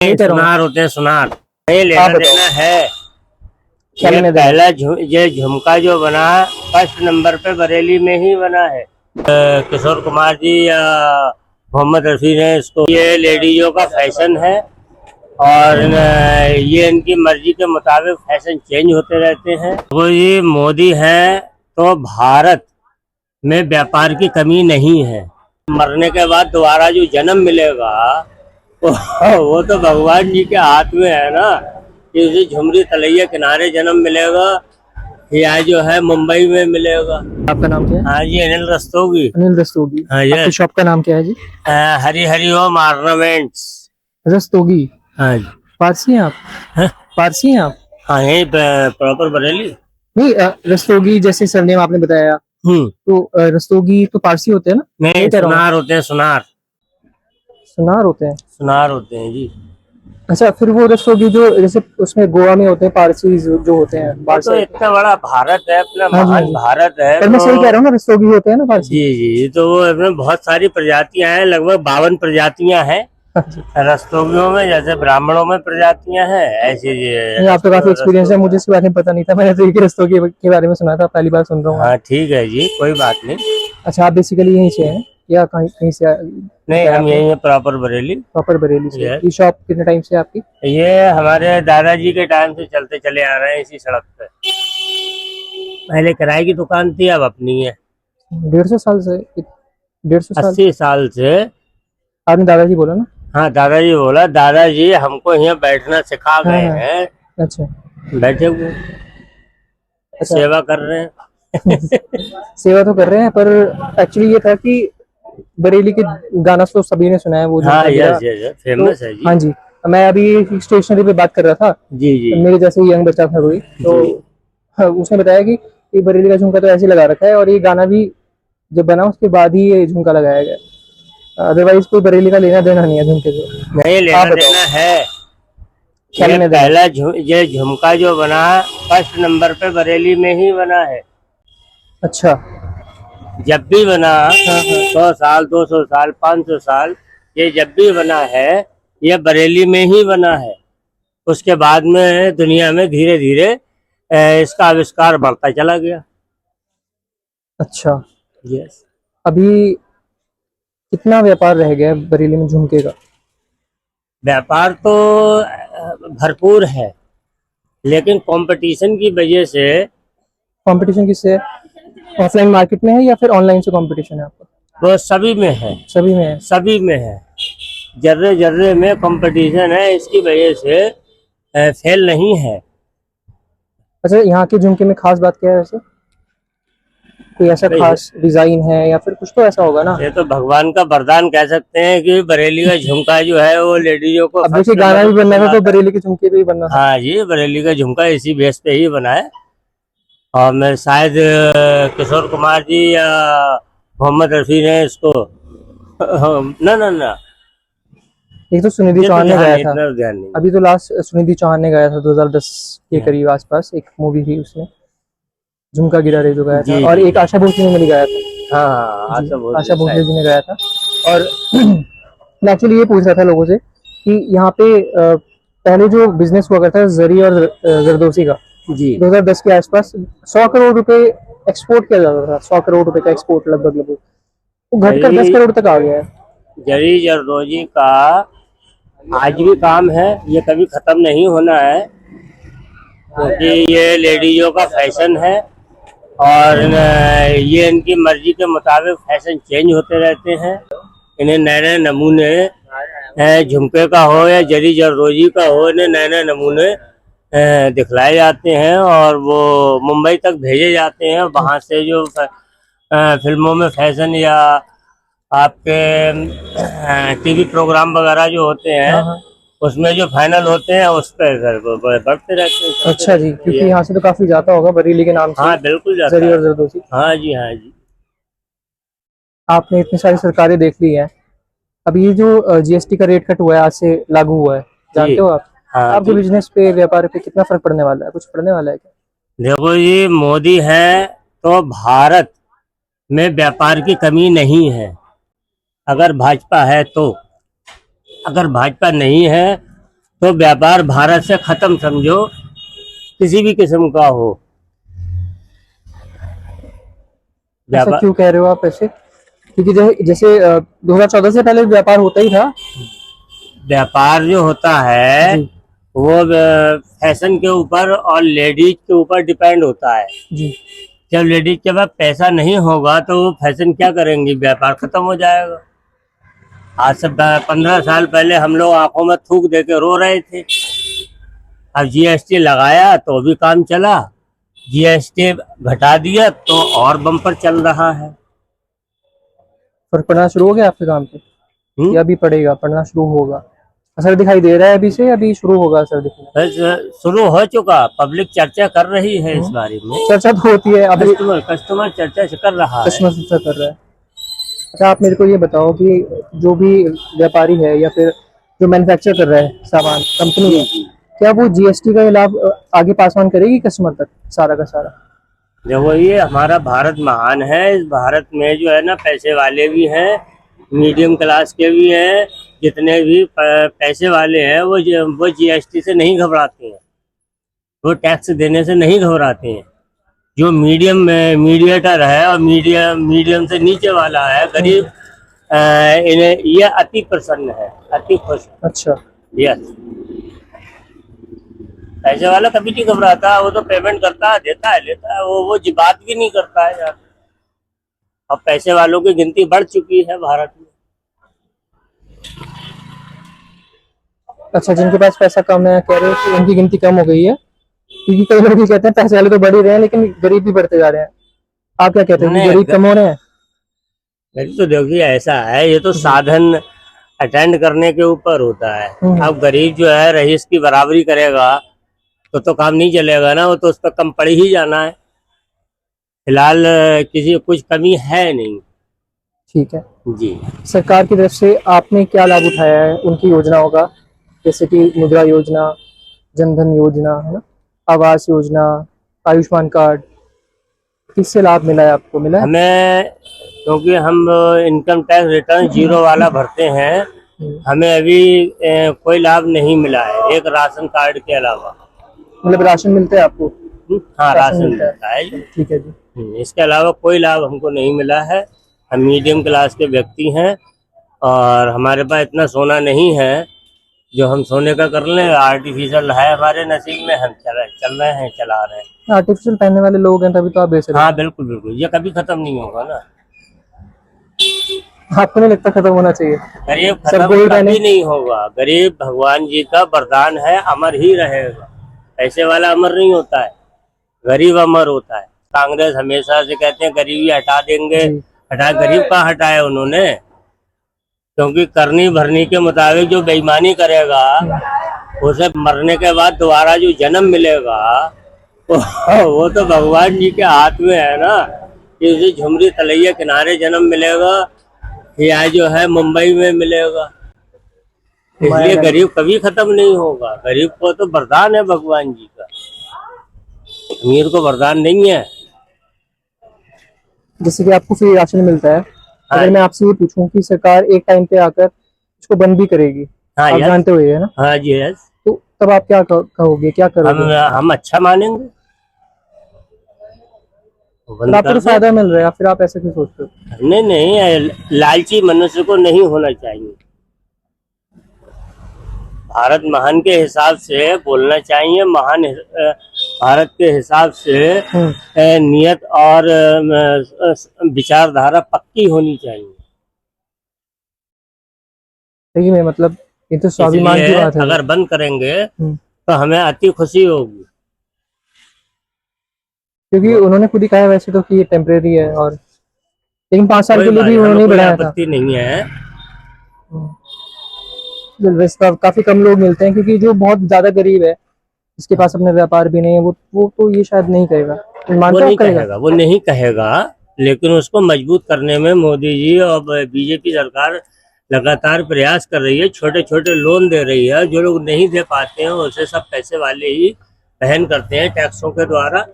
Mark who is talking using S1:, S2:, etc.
S1: सुनार होते हैं, सुनार ये लेना देना है।
S2: क्या लेना देना?
S1: पहला ये झुमका जो बना फर्स्ट नंबर पे बरेली में ही बना है। किशोर कुमार जी या मोहम्मद रफी ने इसको, ये लेडीजों का फैशन है और ये इनकी मर्जी के मुताबिक फैशन चेंज होते रहते हैं। वो ये मोदी है तो भारत में व्यापार की कमी नहीं है। मरने के बाद दोबारा जो जन्म मिलेगा वो तो भगवान जी के हाथ में है ना, कि उसी झुमरी तलैया किनारे जन्म मिलेगा या जो है मुंबई में मिलेगा।
S2: आपका नाम क्या है?
S1: हाँ जी, अनिल रस्तोगी।
S2: अनिल रस्तोगी।
S1: हाँ जी।
S2: आपकी शॉप का नाम क्या है जी?
S1: हरी हरी ओम ऑर्नामेंट्स।
S2: रस्तोगी।
S1: हाँ जी।
S2: पारसी हैं आप?
S1: हाँ?
S2: पारसी हैं आप?
S1: हाँ, यही प्रॉपर बरेली।
S2: नहीं, रस्तोगी जैसे सरनेम आपने बताया, तो रस्तोगी तो पारसी होते हैं ना?
S1: नहीं, सुनार होते हैं, सुनार।
S2: सुनार होते हैं?
S1: सुनार होते हैं जी।
S2: अच्छा, फिर वो रस्तोगी जो जैसे उसमें गोवा में होते हैं पारसी जो होते हैं,
S1: तो इतना बड़ा भारत है अपना,
S2: हाँ जी,
S1: महान
S2: हाँ जी।
S1: भारत है।
S2: पर मैं सही कह रहा हूँ ना, रस्तोगी होते हैं ना पारसी?
S1: जी जी, तो वो इसमें बहुत सारी प्रजातियां हैं, लगभग 52 प्रजातियां हैं। रस्तोगियों में जैसे ब्राह्मणों में प्रजातियां हैं, ऐसी
S2: आपका काफी एक्सपीरियंस है, मुझे इसके बारे में पता नहीं था। मैंने तो एक रस्तोगी के बारे में सुना था, पहली बार सुन रहा हूँ।
S1: हाँ ठीक है जी, कोई बात नहीं।
S2: अच्छा, आप बेसिकली यहीं से हैं या कहीं कहीं से?
S1: नहीं, हम यही है प्रॉपर बरेली।
S2: प्रॉपर बरेली से।
S1: Yes.
S2: ये शॉप कितने टाइम से आपकी?
S1: ये हमारे दादाजी के टाइम से चलते चले आ रहे हैं इसी सड़क पे। पहले किराए की दुकान थी, अब अपनी है।
S2: 150 साल से? 150 साल?
S1: 80 साल से।
S2: आपने दादाजी बोला ना?
S1: हाँ, दादाजी बोला। दादाजी हमको यहाँ बैठना सिखा गए
S2: हाँ।
S1: हैं।
S2: अच्छा।
S1: बैठे हुए
S2: अच्छा।
S1: सेवा कर रहे हैं।
S2: सेवा तो कर रहे हैं, पर एक्चुअली ये था कि बरेली के गाना तो सभी ने सुना है, वो जो
S1: हाँ, यस फेमस है जी।
S2: हाँ जी। मैं अभी स्टेशनरी पे बात कर रहा था।
S1: जी जी।
S2: मेरे जैसे यंग बच्चा था कोई, तो हाँ, उसने बताया कि ये बरेली का झुमका तो ऐसे लगा रखा है, और ये गाना भी जब बना उसके बाद ही ये झुमका लगाया गया। अदरवाइज कोई बरेली का लेना देना नहीं है झुमके से।
S1: नहीं, लेना देना है।
S2: क्या लेना देना?
S1: पहला ये झुमका जो बना फर्स्ट नंबर पे बरेली में ही बना है।
S2: अच्छा।
S1: जब भी बना 100 साल, 200 साल, 500 साल, ये जब भी बना है ये बरेली में ही बना है। उसके बाद में दुनिया में धीरे धीरे इसका आविष्कार बढ़ता चला गया।
S2: अच्छा।
S1: यस।
S2: अभी कितना व्यापार रह गया है बरेली में झुमके का?
S1: व्यापार तो भरपूर है, लेकिन कंपटीशन की वजह से।
S2: कंपटीशन किससे है? ऑफलाइन मार्केट में है या फिर ऑनलाइन से कंपटीशन है आपका?
S1: वो सभी में है।
S2: सभी में है?
S1: सभी में है, जर्रे जर्रे में कंपटीशन है, इसकी वजह से फेल नहीं है।
S2: अच्छा, यहाँ के झुमके में खास बात क्या है वैसे? कोई ऐसा खास डिजाइन है या फिर कुछ तो ऐसा होगा ना?
S1: ये तो भगवान का वरदान कह सकते हैं कि बरेली का झुमका जो है वो लेडीजों को।
S2: अब देखिए, गाना भी बनना था तो बरेली के झुमके भी बनना था।
S1: हाँ जी, बरेली का झुमका इसी बेस पे ही बना है। और मैं शायद किशोर कुमार जी या मोहम्मद रफी ने इसको ना
S2: एक तो सुनिधि चौहान ने गाया था।
S1: ध्यान नहीं।
S2: अभी तो लास्ट सुनिधि चौहान ने गाया था 2010 के करीब आसपास, एक मूवी थी उसमें झुमका गिरा रे जो गाया था, और एक आशा भोसले ने मिल गाया था।
S1: हाँ,
S2: आशा भोसले जी ने गाया था। और मैं एक्चुअली ये पूछ रहा था लोगों से कि यहाँ पे पहले जो बिजनेस हुआ करता है जरी और जरदोसी का,
S1: जी
S2: 2010 के आसपास 100 करोड़ रुपए एक्सपोर्ट किया जाता था। 100 करोड़ रुपए का एक्सपोर्ट लगभग वो घटकर 10 करोड़ तक आ गया है।
S1: जरी जरदोजी का आज भी काम है, ये कभी खत्म नहीं होना है, क्योंकि ये लेडीजों का फैशन है और ये इनकी मर्जी के मुताबिक फैशन चेंज होते रहते हैं। इन्हें नए नए नमूने झुमके का हो या जरी जरदोजी का हो, इन्हें नए नए नमूने दिखलाए जाते हैं और वो मुंबई तक भेजे जाते हैं। वहाँ से जो फिल्मों में फैशन या आपके टीवी प्रोग्राम वगैरह जो होते हैं उसमें जो फाइनल होते हैं उस पर बढ़ते रहते हैं।
S2: अच्छा जी, क्योंकि यहाँ से तो काफी जाता होगा बरेली के नाम से।
S1: हाँ बिल्कुल जाता
S2: जरी
S1: है।
S2: और जरदोसी।
S1: हाँ जी, हाँ जी।
S2: आपने इतनी सारी सरकारें देख ली हैं, अब ये जो जीएसटी का रेट कट हुआ है आज से लागू हुआ है, जानते हो आप?
S1: हाँ,
S2: आपके बिजनेस पे, व्यापार पे कितना फर्क पड़ने वाला है? कुछ पड़ने वाला है क्या?
S1: देखो जी, मोदी है तो भारत में व्यापार की कमी नहीं है। अगर भाजपा है तो, अगर भाजपा नहीं है तो व्यापार भारत से खत्म समझो, किसी भी किस्म का हो
S2: ऐसा
S1: व्यापार।
S2: क्यों कह रहे हो आप ऐसे? क्योंकि जैसे 2014 से पहले व्यापार होता ही था।
S1: व्यापार जो होता है
S2: जी
S1: वो फैशन के ऊपर और लेडीज के ऊपर डिपेंड होता है।
S2: जी।
S1: जब लेडीज के पास पैसा नहीं होगा तो वो फैशन क्या करेंगी, व्यापार खत्म हो जाएगा। आज से 15 साल पहले हम लोग आंखों में थूक दे के रो रहे थे, अब जीएसटी लगाया तो भी काम चला, जीएसटी घटा दिया तो और बम्पर चल रहा है।
S2: फर्क पड़ना शुरू हो गया आपके काम पे या अभी पड़ेगा? पड़ना शुरू होगा? असर दिखाई दे रहा है अभी से, अभी शुरू होगा असर दिखना?
S1: बस शुरू हो चुका, पब्लिक चर्चा कर रही है इस बारे में।
S2: चर्चा तो होती है अभी,
S1: कस्टमर चर्चा कर रहा है।
S2: कस्टमर चर्चा कर रहा है। अच्छा आप मेरे को ये बताओ कि जो भी व्यापारी है या फिर जो मैन्युफैक्चर कर रहा है सामान, कंपनी है, क्या वो जीएसटी का ये लाभ आगे पास ऑन करेगी कस्टमर तक सारा का सारा?
S1: देखो ये हमारा भारत महान है, इस भारत में जो है ना पैसे वाले भी हैं, मीडियम क्लास के भी हैं, जितने भी पैसे वाले हैं वो जीएसटी से नहीं घबराते हैं, वो टैक्स देने से नहीं घबराते हैं। जो मीडियम मीडिएटर है और मीडियम से नीचे वाला है गरीब, इन्हें ये अति प्रसन्न है, अति खुश है।
S2: अच्छा
S1: यस, पैसे वाला कभी नहीं घबराता, वो तो पेमेंट करता है, देता है, लेता है, वो बात भी नहीं करता है यार। अब पैसे वालों की गिनती बढ़ चुकी है भारत में।
S2: अच्छा, जिनके पास पैसा कम है कह रहे हो कि उनकी गिनती कम हो गई है? क्योंकि कई लोग ये कहते हैं पैसे वाले तो बढ़ ही रहे हैं लेकिन गरीब भी बढ़ते जा रहे हैं। आप क्या कहते हैं कि गरीब कम हो रहे हैं?
S1: गरीब तो देखिए ऐसा है, ये तो साधन अटेंड करने के ऊपर होता है। अब गरीब जो है रईस की बराबरी करेगा तो काम नहीं चलेगा ना, वो तो उस पर कम पड़ ही जाना है। फिलहाल किसी कुछ कमी है नहीं।
S2: ठीक है
S1: जी,
S2: सरकार की तरफ से आपने क्या लाभ उठाया है उनकी योजनाओं का? जैसे कि मुद्रा योजना, जनधन योजना है ना, आवास योजना, आयुष्मान कार्ड, किससे लाभ मिला है आपको? मिला है?
S1: हमें क्योंकि हम इनकम टैक्स रिटर्न 0 वाला भरते हैं, हमें अभी कोई लाभ नहीं मिला है, एक राशन कार्ड के अलावा।
S2: मतलब राशन मिलता है आपको?
S1: हाँ, राशन
S2: मिलता है।
S1: मिलता है।
S2: ठीक है जी।
S1: इसके अलावा कोई लाभ हमको नहीं मिला है। हम मीडियम क्लास के व्यक्ति हैं और हमारे पास इतना सोना नहीं है जो हम सोने का कर लें। आर्टिफिशियल है हमारे नसीब में, हम चल रहे हैं, चला रहे हैं।
S2: आर्टिफिशियल पहनने वाले लोग हैं तभी तो आप बेच रहे
S1: हाँ बिल्कुल बिल्कुल, ये कभी खत्म नहीं होगा ना।
S2: हैं। आपको नहीं लगता खत्म होना चाहिए?
S1: गरीब
S2: सब
S1: खत्म
S2: गोल्ड
S1: कभी
S2: पहने।
S1: नहीं होगा, गरीब भगवान जी का वरदान है, अमर ही रहेगा। पैसे वाला अमर नहीं होता है, गरीब अमर होता है। कांग्रेस हमेशा से कहते हैं गरीबी हटा देंगे,
S2: जी।
S1: हटा, गरीब कहाँ हटाया उन्होंने? क्योंकि करनी भरनी के मुताबिक जो बेईमानी करेगा उसे मरने के बाद दोबारा जो जन्म मिलेगा वो तो भगवान जी के हाथ में है ना, कि उसे झुमरी तलैया किनारे जन्म मिलेगा या जो है मुंबई में मिलेगा। इसलिए गरीब कभी खत्म नहीं होगा। गरीब को तो वरदान है भगवान जी का, अमीर को वरदान नहीं है।
S2: जैसे कि आपको फ्री राशन मिलता है, अगर मैं आपसे ये पूछूं कि सरकार एक टाइम पे आकर इसको बंद भी करेगी,
S1: हाँ,
S2: आप जानते हुए है ना,
S1: हाँ जी, यस,
S2: तो तब आप क्या कहोगे, क्या करोगे?
S1: हम अच्छा मानेंगे।
S2: पर आपको तो फायदा मिल रहा है, फिर आप ऐसे क्यों सोचते हो?
S1: नहीं नहीं, लालची मनुष्य को नहीं होना चाहिए। भारत महान के हिसाब से बोलना चाहिए, महान भारत के हिसाब से नियत और विचारधारा पक्की होनी चाहिए।
S2: सही में, मतलब ये तो स्वाभिमान की
S1: इसलिए
S2: बात है।
S1: अगर बंद करेंगे तो हमें अति खुशी होगी।
S2: क्योंकि उन्होंने खुद ही कहा है वैसे तो कि ये टेम्परेरी है, और लेकिन 5 साल के लिए भी उन्होंने बढ़ाया था।
S1: आपत्ति नहीं है।
S2: वैसे काफी कम लोग मिलते हैं क्योंकि जो बहुत ज्यादा गरीब है, जिसके पास अपने व्यापार भी नहीं है, वो तो ये शायद नहीं कहेगा।
S1: वो नहीं कहेगा, वो नहीं कहेगा, लेकिन उसको मजबूत करने में मोदी जी और बीजेपी सरकार लगातार प्रयास कर रही है। छोटे छोटे लोन दे रही है, जो लोग नहीं दे पाते हैं उसे सब पैसे वाले ही वहन करते हैं टैक्सों के द्वारा।